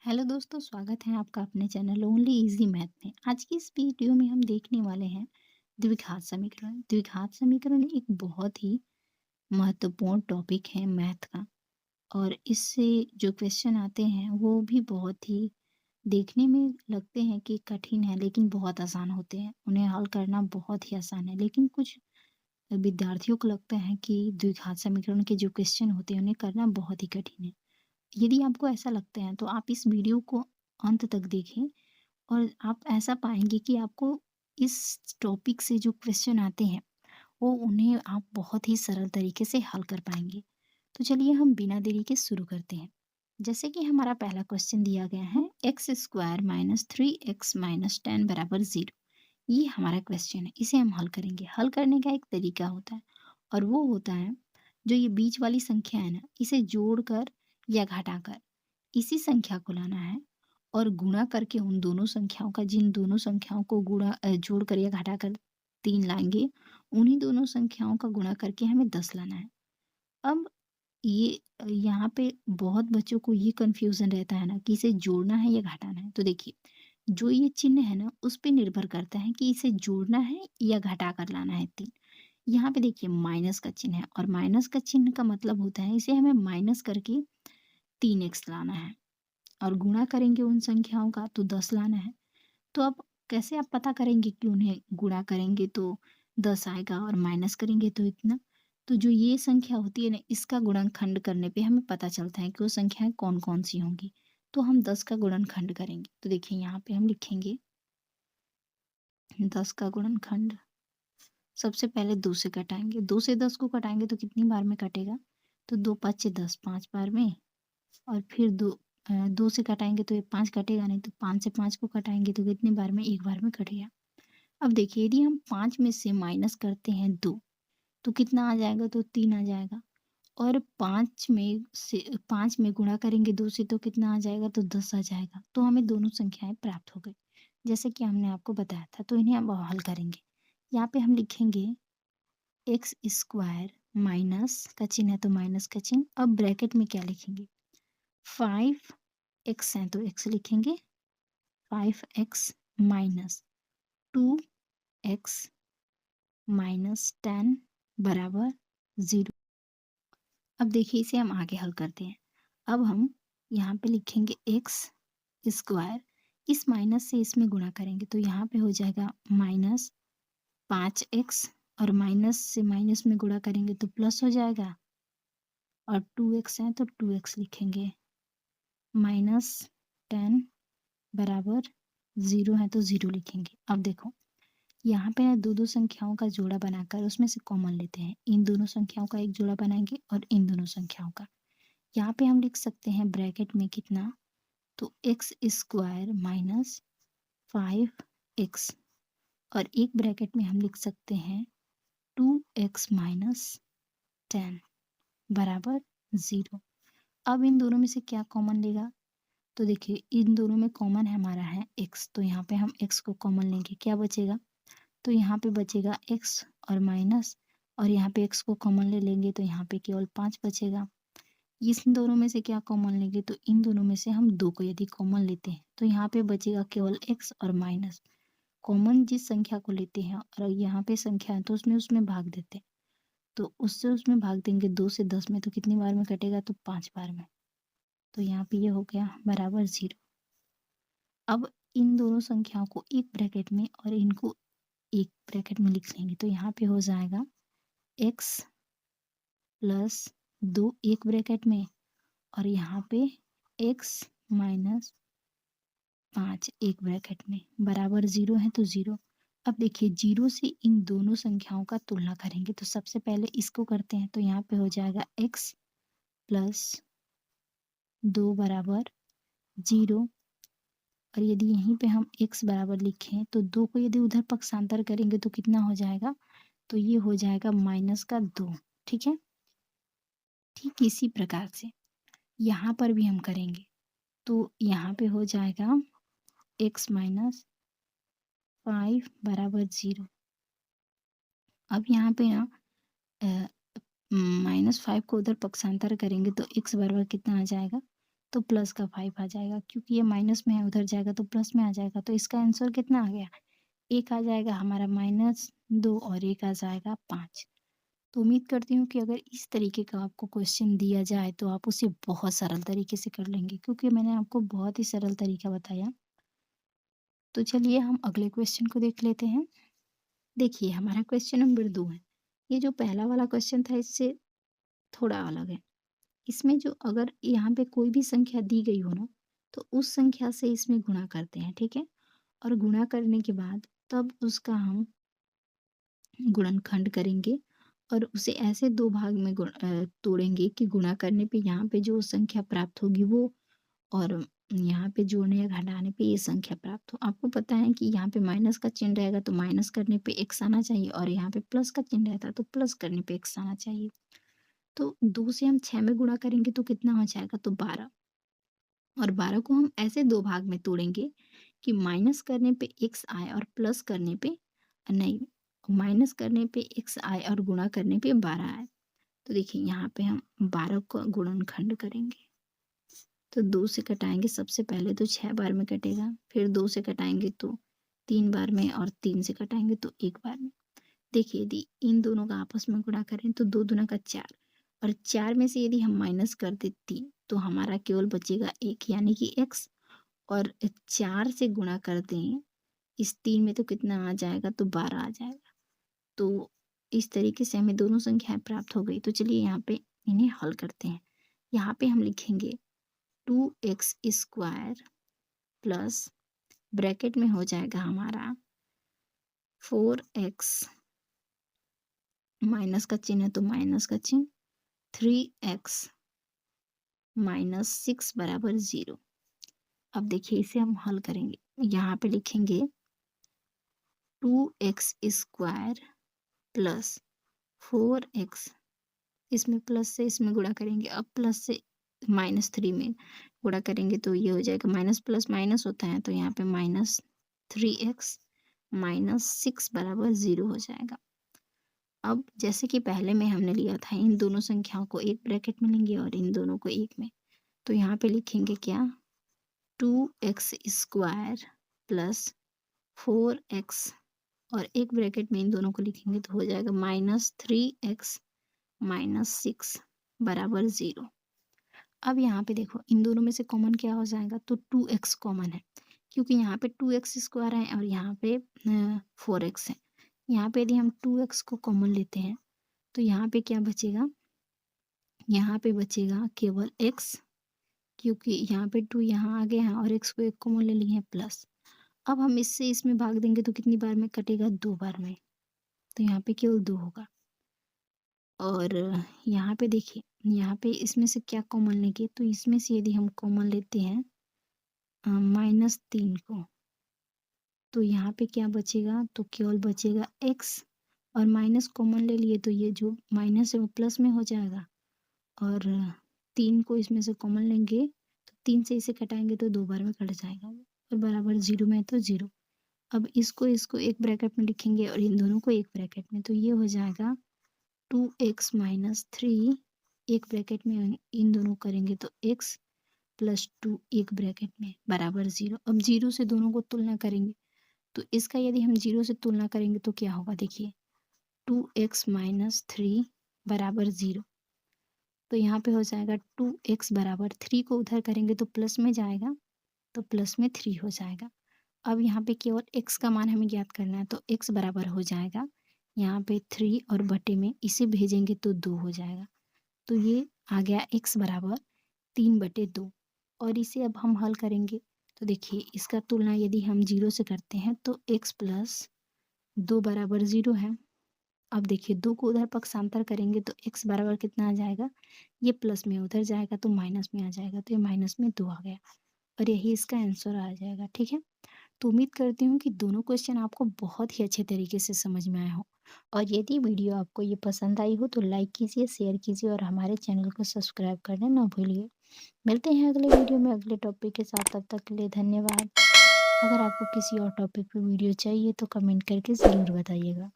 Hello दोस्तों, स्वागत है आपका अपने चैनल ओनली इजी मैथ में। आज की इस वीडियो में हम देखने वाले हैं द्विघात समीकरण। द्विघात समीकरण एक बहुत ही महत्वपूर्ण टॉपिक है मैथ का। और इससे जो क्वेश्चन आते हैं वो भी बहुत ही देखने में लगते हैं कि कठिन है, लेकिन बहुत आसान होते हैं। उन्हें हल करना बहुत ही आसान है, लेकिन कुछ विद्यार्थियों को लगता है कि द्विघात समीकरण के जो क्वेश्चन होते हैं उन्हें करना बहुत ही कठिन है। यदि आपको ऐसा लगता है तो आप इस वीडियो को अंत तक देखें और आप ऐसा पाएँगे कि आपको इस टॉपिक से जो क्वेश्चन आते हैं, वो उन्हें आप बहुत ही सरल तरीके से हल कर पाएँगे। तो चलिए हम बिना देरी के शुरू करते हैं। जैसे कि हमारा पहला क्वेश्चन दिया गया है x square minus 3x minus 10 बराबर 0। ये हमारा क्वेश्चन है, इसे हम हल करेंगे। हल करने का एक तरीका होता है और वो होता है, जो ये बीच वाली संख्या है ना, इसे जोड़कर या घटाकर इसी संख्या को लाना है और गुणा करके उन दोनों संख्याओं का, जिन दोनों संख्याओं को जोड़कर या घटाकर 3 लाएँगे, उन्हीं दोनों संख्याओं का गुणा करके हमें 10 लाना है। अब ये यहाँ पे बहुत बच्चों को ये कन्फ्यूज़न रहता है ना कि इसे जोड़ना है या घटाना है। तो देखिए, जो ये चिन्ह है ना, उस पे निर्भर करता है कि इसे जोड़ना है या घटा कर लाना है 3। यहाँ पे देखिए माइनस का चिन्ह है और माइनस का चिन्ह का मतलब होता है इसे हमें माइनस करके 3x लाना है और गुणा करेंगे उन संख्याओं का तो 10 लाना है। तो अब कैसे आप पता करेंगे कि उन्हें गुणा करेंगे तो 10 आएगा और माइनस करेंगे तो इतना? तो जो ये संख्या होती है ना, इसका गुणनखंड करने पे हमें पता चलता है कि वो संख्याएँ कौन-कौन सी होंगी। तो हम 10 का गुणनखंड करेंगे। तो देखिए यहाँ पे हम लिखेंगे 10 का गुणनखंड। सबसे पहले 2 से घटाएँगे। 2 से 10 को घटाएँगे तो कितनी बार में कटेगा? तो 2 पचे 10, 5 बार में। और फिर 2 से घटाएँगे तो ये 5 कटेगा नहीं, तो 5 से 5 को घटाएँगे तो कितनी बार में? 1 बार में कटेगा। अब देखिए, यदि हम 5 में से माइनस करते हैं 2, तो कितना आ जाएगा? तो 3 आ जाएगा। और 5 में गुणा करेंगे 2 से तो कितना आ जाएगा? तो 10 आ जाएगा। तो हमें दोनों संख्याएँ प्राप्त हो गई, जैसे कि हमने आपको बताया था। तो इन्हें अब हल करेंगे। यहाँ पे हम लिखेंगे एक्स स्क्वायर, माइनस का चिन्ह है तो माइनस का चिन्ह। अब ब्रैकेट में क्या लिखेंगे? 5 एक्स है तो एक्स लिखेंगे। 5x माइनस 2x माइनस 10 बराबर 0। अब देखिए, इसे हम आगे हल करते हैं। अब हम यहाँ पे लिखेंगे एक्स स्क्वायर, इस माइनस से इसमें गुणा करेंगे तो यहाँ पे हो जाएगा माइनस 5x और माइनस से माइनस में गुणा करेंगे तो प्लस हो जाएगा। और 2x है तो 2x लिखेंगे। माइनस 10 बराबर 0 है तो 0 लिखेंगे। अब देखो, यहाँ पे ना दो-दो संख्याओं का जोड़ा बनाकर उसमें से कॉमन लेते हैं। इन दोनों संख्याओं का एक जोड़ा बनाएँगे और इन दोनों संख्याओं का। यहाँ पे हम लिख सकते हैं ब्रैकेट में कितना? तो एक्स स्क्वायर माइनस 5x और एक ब्रैकेट में हम लिख सकते हैं 2x माइनस 10 बराबर 0। अब इन दोनों में से क्या कॉमन लेगा? तो देखिए, इन दोनों में कॉमन हमारा है x, तो यहाँ पे हम x को कॉमन लेंगे। क्या बचेगा? तो यहाँ पे बचेगा x और माइनस, और यहाँ पे x को कॉमन ले लेंगे तो यहाँ पे केवल 5 बचेगा। इस दोनों में से क्या कॉमन लेंगे? तो इन दोनों में से हम 2 को यदि कॉमन लेते हैं तो यहाँ पे बचेगा केवल x और माइनस। कॉमन जिस संख्या को लेते हैं और यहाँ पे संख्या है तो उसमें उसमें भाग देते हैं। तो उससे उसमें भाग देंगे 2 से 10 में तो कितनी बार में कटेगा? तो 5 बार में। तो यहाँ पे ये हो गया बराबर 0। अब इन दोनों संख्याओं को एक ब्रैकेट में और इनको एक ब्रैकेट में लिख लेंगे तो यहाँ पे हो जाएगा x प्लस 2 एक ब्रैकेट में और यहाँ पे x माइनस 5 एक ब्रैकेट में बराबर 0 है तो 0। अब देखिए, 0 से इन दोनों संख्याओं का तुलना करेंगे तो सबसे पहले इसको करते हैं तो यहाँ पे हो जाएगा x प्लस 2 बराबर 0। और यदि यहीं पे हम x बराबर लिखें तो 2 को यदि उधर पक्षांतर करेंगे तो कितना हो जाएगा? तो ये हो जाएगा माइनस का 2। ठीक है? ठीक इसी प्रकार से यहाँ पर भी हम करेंगे तो यहाँ पे हो जाएगा x माइनस 5 बराबर 0। अब यहाँ पे ना -5 को उधर पक्षांतर करेंगे तो x बराबर कितना आ जाएगा? तो प्लस का 5 आ जाएगा, क्योंकि ये माइनस में है उधर जाएगा तो प्लस में आ जाएगा। तो इसका आंसर कितना आ गया? 1 आ जाएगा हमारा -2 और 1 आ जाएगा 5। तो उम्मीद करती हूँ कि अगर इस तरीके का आपको क्वेश्चन दिया जाए तो आप उसे बहुत सरल तरीके से कर लेंगे, क्योंकि मैंने आपको बहुत ही सरल तरीका बताया। तो चलिए हम अगले क्वेश्चन को देख लेते हैं। देखिए हमारा क्वेश्चन नंबर 2 है। ये जो पहला वाला क्वेश्चन था इससे थोड़ा अलग है। इसमें जो अगर यहाँ पे कोई भी संख्या दी गई हो ना, तो उस संख्या से इसमें गुणा करते हैं, ठीक है? और गुणा करने के बाद तब उसका हम गुणनखंड करेंगे और उसे ऐसे 2 भाग में तोड़ेंगे कि गुणा करने पे यहाँ पे जो संख्या प्राप्त होगी वो, और यहाँ पे जोड़ने या घटाने पे ये संख्या प्राप्त हो। आपको पता है कि यहाँ पे माइनस का चिन्ह रहेगा तो माइनस करने पे x आना चाहिए, और यहाँ पे प्लस का चिन्ह रहता है तो प्लस करने पे x आना चाहिए। तो 2 से हम 6 में गुणा करेंगे तो कितना हो जाएगा? तो 12। और 12 को हम ऐसे 2 भाग में तोड़ेंगे कि माइनस करने पे x आए और प्लस करने पे नहीं, माइनस करने पे x आए और गुणा करने पे 12 आए। तो देखिए यहाँ पे हम 12 का गुणनखंड करेंगे। तो 2 से कटाएँगे सबसे पहले तो 6 बार में कटेगा, फिर 2 से कटाएँगे तो 3 बार में, और 3 से कटाएँगे तो 1 बार में। देखिए यदि इन दोनों का आपस में गुणा करें तो 2 दूना का 4, और 4 में से यदि हम माइनस कर दें 3 तो हमारा केवल बचेगा 1 यानी कि x, और 4 से गुणा कर दें इस 3 में तो कितना आ जाएगा? तो 12 आ जाएगा। तो इस तरीके से हमें दोनों संख्याएँ प्राप्त हो गई। तो चलिए यहाँ पे इन्हें हल करते हैं। यहाँ पे हम लिखेंगे 2x स्क्वायर प्लस ब्रैकेट में हो जाएगा हमारा 4x, माइनस का चिन्ह है तो माइनस का चिन्ह, 3x माइनस 6 बराबर 0। अब देखिए इसे हम हल करेंगे। यहाँ पे लिखेंगे 2x स्क्वायर प्लस 4x, इसमें प्लस से इसमें गुणा करेंगे। अब प्लस से -3 में गुणा करेंगे तो ये हो जाएगा, माइनस प्लस माइनस होता है तो यहाँ पे -3x माइनस 6 बराबर 0 हो जाएगा। अब जैसे कि पहले में हमने लिया था, इन दोनों संख्याओं को एक ब्रैकेट में लेंगे और इन दोनों को एक में। तो यहाँ पे लिखेंगे क्या? 2x स्क्वायर प्लस 4x, और एक ब्रैकेट में इन दोनों को लिखेंगे तो हो जाएगा -3x माइनस 6 बराबर 0। अब यहाँ पे देखो इन दोनों में से कॉमन क्या हो जाएगा? तो 2x कॉमन है, क्योंकि यहाँ पे 2x स्क्वायर है और यहाँ पे 4x है। यहाँ पे यदि हम 2x को कॉमन लेते हैं तो यहाँ पे क्या बचेगा? यहाँ पे बचेगा केवल x, क्योंकि यहाँ पे 2 यहाँ आ गया है और x को एक कॉमन ले लिए हैं प्लस। अब हम इससे इसमें भाग देंगे तो कितनी बार में कटेगा? 2 बार में। तो यहाँ पे केवल 2 होगा। और यहाँ पे देखिए, यहाँ पे इसमें से क्या कॉमन लेंगे? तो इसमें से यदि हम कॉमन लेते हैं -3 को, तो यहाँ पे क्या बचेगा? तो केवल बचेगा x, और माइनस कॉमन ले लिए तो ये जो माइनस है वो प्लस में हो जाएगा, और 3 को इसमें से कॉमन लेंगे तो 3 से इसे घटाएंगे तो 2 बार में कट जाएगा वो, और बराबर 0 में है तो 0। अब इसको एक ब्रैकेट में लिखेंगे और इन दोनों को एक ब्रैकेट में, तो ये हो जाएगा 2x माइनस 3, एक ब्रैकेट में इन दोनों करेंगे तो x प्लस 2 एक ब्रैकेट में बराबर 0। अब 0 से दोनों को तुलना करेंगे तो इसका यदि हम 0 से तुलना करेंगे तो क्या होगा? देखिए 2x माइनस 3 बराबर 0। तो यहाँ पे हो जाएगा 2x बराबर 3 को उधर करेंगे तो प्लस में जाएगा, तो प्लस में 3 हो जाएगा। अब यहाँ पे केवल x का मान हमें ज्ञात करना है, तो x बराबर हो जाएगा यहाँ पे 3 और बटे में इसे भेजेंगे तो 2 हो जाएगा। तो ये आ गया x बराबर 3/2, और इसे अब हम हल करेंगे तो देखिए इसका तुलना यदि हम 0 से करते हैं तो x प्लस 2 बराबर 0 है। अब देखिए 2 को उधर पक्षांतर करेंगे तो x बराबर कितना आ जाएगा? ये प्लस में उधर जाएगा तो माइनस में आ जाएगा, तो ये माइनस में 2 आ गया, और यही इसका आंसर आ जाएगा। ठीक है, तो उम्मीद करती हूँ कि दोनों क्वेश्चन आपको बहुत ही अच्छे तरीके से समझ में आए हो, और यदि वीडियो आपको ये पसंद आई हो तो लाइक कीजिए, शेयर कीजिए और हमारे चैनल को सब्सक्राइब करना ना भूलिए। मिलते हैं अगले वीडियो में अगले टॉपिक के साथ, तब तक के लिए धन्यवाद। अगर आपको किसी और टॉपिक पर वीडियो चाहिए तो कमेंट करके ज़रूर बताइएगा।